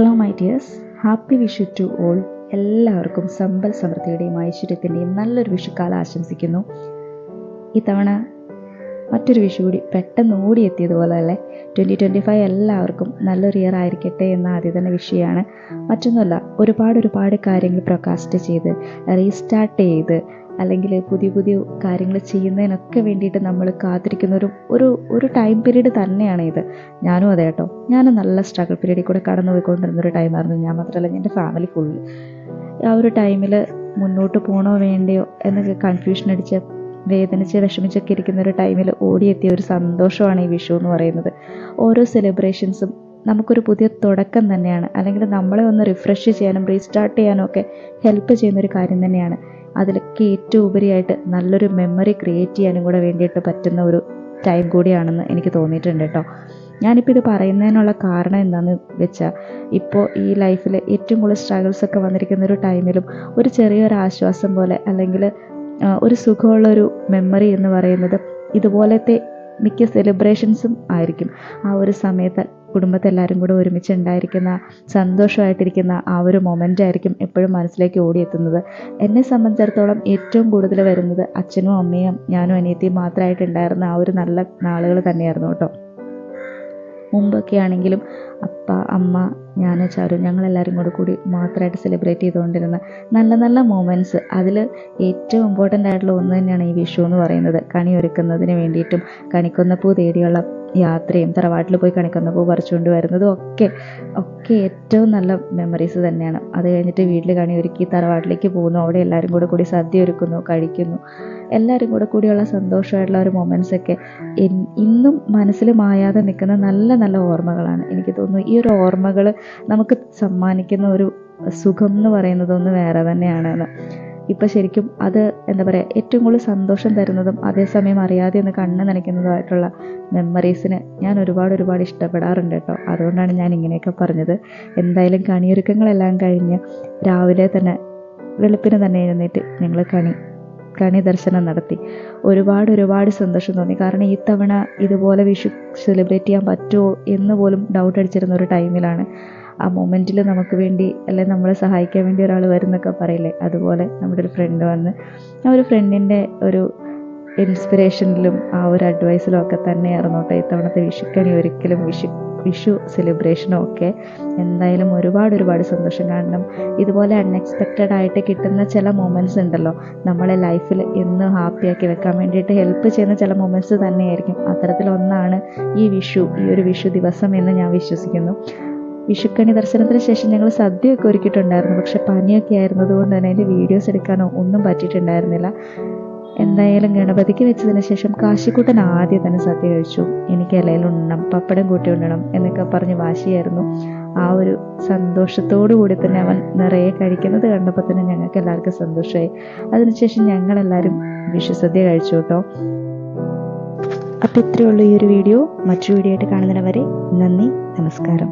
Hello my dears, happy Vishu to all. എല്ലാവർക്കും സമ്പൽ സമൃദ്ധിയുടെയും ഐശ്വര്യത്തിൻ്റെയും നല്ലൊരു വിഷുക്കാലം ആശംസിക്കുന്നു. ഇത്തവണ മറ്റൊരു വിഷു കൂടി പെട്ടെന്ന് ഓടിയെത്തിയതുപോലെ അല്ലേ. 2025 എല്ലാവർക്കും നല്ലൊരു ഇയർ ആയിരിക്കട്ടെ എന്ന ആദ്യം തന്നെ വിഷയമാണ്. മറ്റൊന്നുമല്ല, ഒരുപാട് കാര്യങ്ങൾ പ്രൊക്കാസ്റ്റ് ചെയ്ത് റീസ്റ്റാർട്ട് ചെയ്ത് അല്ലെങ്കിൽ പുതിയ കാര്യങ്ങൾ ചെയ്യുന്നതിനൊക്കെ വേണ്ടിയിട്ട് നമ്മൾ കാത്തിരിക്കുന്ന ഒരു ടൈം പീരീഡ് തന്നെയാണ് ഇത്. ഞാനും അതെ കേട്ടോ. ഞാനും നല്ല സ്ട്രഗിൾ പീരീഡിൽ കൂടെ കടന്നു പോയിക്കൊണ്ടിരുന്നൊരു ടൈമായിരുന്നു. ഞാൻ മാത്രമല്ല, എൻ്റെ ഫാമിലി ഫുള്ള് ആ ഒരു ടൈമിൽ മുന്നോട്ട് പോകണോ വേണ്ടയോ എന്നൊക്കെ കൺഫ്യൂഷൻ അടിച്ച് വേദനിച്ച് വിഷമിച്ചൊക്കെ ഇരിക്കുന്ന ഒരു ടൈമിൽ ഓടിയെത്തിയ ഒരു സന്തോഷമാണ് ഈ വിഷു എന്ന് പറയുന്നത്. ഓരോ സെലിബ്രേഷൻസും നമുക്കൊരു പുതിയ തുടക്കം തന്നെയാണ്, അല്ലെങ്കിൽ നമ്മളെ ഒന്ന് റിഫ്രഷ് ചെയ്യാനും റീസ്റ്റാർട്ട് ചെയ്യാനും ഒക്കെ ഹെൽപ്പ് ചെയ്യുന്നൊരു കാര്യം തന്നെയാണ്. അതിലൊക്കെ ഏറ്റവും ഉപരിയായിട്ട് നല്ലൊരു മെമ്മറി ക്രിയേറ്റ് ചെയ്യാനും കൂടെ വേണ്ടിയിട്ട് പറ്റുന്ന ഒരു ടൈം കൂടിയാണെന്ന് എനിക്ക് തോന്നിയിട്ടുണ്ട് കേട്ടോ. ഞാനിപ്പോൾ ഇത് പറയുന്നതിനുള്ള കാരണം എന്താണെന്ന് വെച്ചാൽ, ഇപ്പോൾ ഈ ലൈഫിൽ ഏറ്റവും കൂടുതൽ സ്ട്രഗിൾസൊക്കെ വന്നിരിക്കുന്ന ഒരു ടൈമിലും ഒരു ചെറിയൊരു ആശ്വാസം പോലെ, അല്ലെങ്കിൽ ഒരു സുഖമുള്ളൊരു മെമ്മറി എന്ന് പറയുന്നത് ഇതുപോലത്തെ മിക്ക സെലിബ്രേഷൻസും ആയിരിക്കും. ആ ഒരു സമയത്ത് കുടുംബത്തെല്ലാവരും കൂടെ ഒരുമിച്ച് ഉണ്ടായിരിക്കുന്ന സന്തോഷമായിട്ടിരിക്കുന്ന ആ ഒരു മൊമെൻ്റ് ആയിരിക്കും എപ്പോഴും മനസ്സിലേക്ക് ഓടിയെത്തുന്നത്. എന്നെ സംബന്ധിച്ചിടത്തോളം ഏറ്റവും കൂടുതൽ വരുന്നത് അച്ഛനും അമ്മയും ഞാനും അനിയത്തിയും മാത്രമായിട്ടുണ്ടായിരുന്ന ആ ഒരു നല്ല നാളുകൾ തന്നെയായിരുന്നു കേട്ടോ. മുമ്പൊക്കെ ആണെങ്കിലും അപ്പ, അമ്മ, ഞാൻ, ചാരു, ഞങ്ങളെല്ലാവരും കൂടി മാത്രമായിട്ട് സെലിബ്രേറ്റ് ചെയ്തുകൊണ്ടിരുന്ന നല്ല മൊമെൻറ്റ്സ്, അതിൽ ഏറ്റവും ഇമ്പോർട്ടൻ്റ് ആയിട്ടുള്ള ഒന്ന് തന്നെയാണ് ഈ വിഷു എന്ന് പറയുന്നത്. കണി ഒരുക്കുന്നതിന് വേണ്ടിയിട്ടും കണിക്കൊന്നപ്പൂ തേടിയുള്ള യാത്രയും തറവാട്ടിൽ പോയി കണിക്കൊന്നപ്പൂ പറിച്ചുകൊണ്ട് വരുന്നതും ഒക്കെ ഏറ്റവും നല്ല മെമ്മറീസ് തന്നെയാണ്. അത് കഴിഞ്ഞിട്ട് വീട്ടിൽ കണി ഒരുക്കി തറവാട്ടിലേക്ക് പോകുന്നു, അവിടെ എല്ലാവരും കൂടി സദ്യ ഒരുക്കുന്നു, കഴിക്കുന്നു. എല്ലാവരും കൂടിയുള്ള സന്തോഷമായിട്ടുള്ള ഒരു മൊമെൻറ്റ്സൊക്കെ ഇന്നും മനസ്സിൽ മായാതെ നിൽക്കുന്ന നല്ല ഓർമ്മകളാണ്. എനിക്ക് തോന്നുന്നു ഈ ഒരു ഓർമ്മകൾ നമുക്ക് സമ്മാനിക്കുന്ന ഒരു സുഖം എന്ന് പറയുന്നത് ഒന്ന് വേറെ തന്നെയാണെന്ന്. ഇപ്പം ശരിക്കും അത് എന്താ പറയുക, ഏറ്റവും കൂടുതൽ സന്തോഷം തരുന്നതും അതേസമയം അറിയാതെ ഒന്ന് കണ്ണ് നനയ്ക്കുന്നതുമായിട്ടുള്ള മെമ്മറീസിന് ഞാൻ ഒരുപാട് ഇഷ്ടപ്പെടാറുണ്ട് കേട്ടോ. അതുകൊണ്ടാണ് ഞാൻ ഇങ്ങനെയൊക്കെ പറഞ്ഞത്. എന്തായാലും കണിയൊരുക്കങ്ങളെല്ലാം കഴിഞ്ഞ് രാവിലെ തന്നെ വെളുപ്പിന് തന്നെ എഴുന്നേറ്റ് ഞങ്ങൾ കണി ദർശനം നടത്തി. ഒരുപാട് സന്തോഷം തോന്നി. കാരണം ഈ തവണ ഇതുപോലെ വിഷു സെലിബ്രേറ്റ് ചെയ്യാൻ പറ്റുമോ എന്ന് പോലും ഡൗട്ട് അടിച്ചിരുന്ന ഒരു ടൈമിലാണ് ആ മൊമെൻറ്റിൽ നമുക്ക് വേണ്ടി, അല്ലെങ്കിൽ നമ്മളെ സഹായിക്കാൻ വേണ്ടി ഒരാൾ വരുന്നൊക്കെ പറയില്ലേ, അതുപോലെ നമ്മുടെ ഒരു ഫ്രണ്ട് വന്ന് ആ ഒരു ഫ്രണ്ടിൻ്റെ ഒരു ഇൻസ്പിറേഷനിലും ആ ഒരു അഡ്വൈസിലും ഒക്കെ തന്നെയായിരുന്നു കേട്ടോ ഇത്തവണത്തെ വിഷുക്കണി ഒരിക്കലും വിഷു സെലിബ്രേഷനും ഒക്കെ. എന്തായാലും ഒരുപാട് സന്തോഷം. കാരണം ഇതുപോലെ അൺഎക്സ്പെക്റ്റഡ് ആയിട്ട് കിട്ടുന്ന ചില മൊമെൻറ്റ്സ് ഉണ്ടല്ലോ, നമ്മളെ ലൈഫിൽ എന്നും ഹാപ്പിയാക്കി വെക്കാൻ വേണ്ടിയിട്ട് ഹെൽപ്പ് ചെയ്യുന്ന ചില മൊമെൻറ്റ്സ് തന്നെയായിരിക്കും. അത്തരത്തിലൊന്നാണ് ഈ ഒരു വിഷു ദിവസം എന്ന് ഞാൻ വിശ്വസിക്കുന്നു. വിഷുക്കണി ദർശനത്തിന് ശേഷം ഞങ്ങൾ സദ്യയൊക്കെ ഒരുക്കിയിട്ടുണ്ടായിരുന്നു. പക്ഷെ പനിയൊക്കെ ആയിരുന്നത് കൊണ്ട് തന്നെ അതിൻ്റെ വീഡിയോസ് എടുക്കാനോ ഒന്നും പറ്റിയിട്ടുണ്ടായിരുന്നില്ല. എന്തായാലും ഗണപതിക്ക് വെച്ചതിന് ശേഷം കാശിക്കുട്ടൻ ആദ്യം തന്നെ സദ്യ കഴിച്ചു. എനിക്ക് ഇലയിൽ ഉണ്ണണം, പപ്പടം കൂട്ടി ഉണ്ണണം എന്നൊക്കെ പറഞ്ഞ് വാശിയായിരുന്നു. ആ ഒരു സന്തോഷത്തോടു കൂടി തന്നെ അവൻ നിറയെ കഴിക്കുന്നത് കണ്ടപ്പോൾ തന്നെ ഞങ്ങൾക്ക് എല്ലാവർക്കും സന്തോഷമായി. അതിനുശേഷം ഞങ്ങളെല്ലാവരും വിഷുസദ്യ കഴിച്ചു കേട്ടോ. അപ്പോൾ ഇത്രയേ ഉള്ളൂ ഈ ഒരു വീഡിയോ. മറ്റൊരു വീഡിയോ ആയിട്ട് കാണുന്നതിന് വരെ നന്ദി, നമസ്കാരം.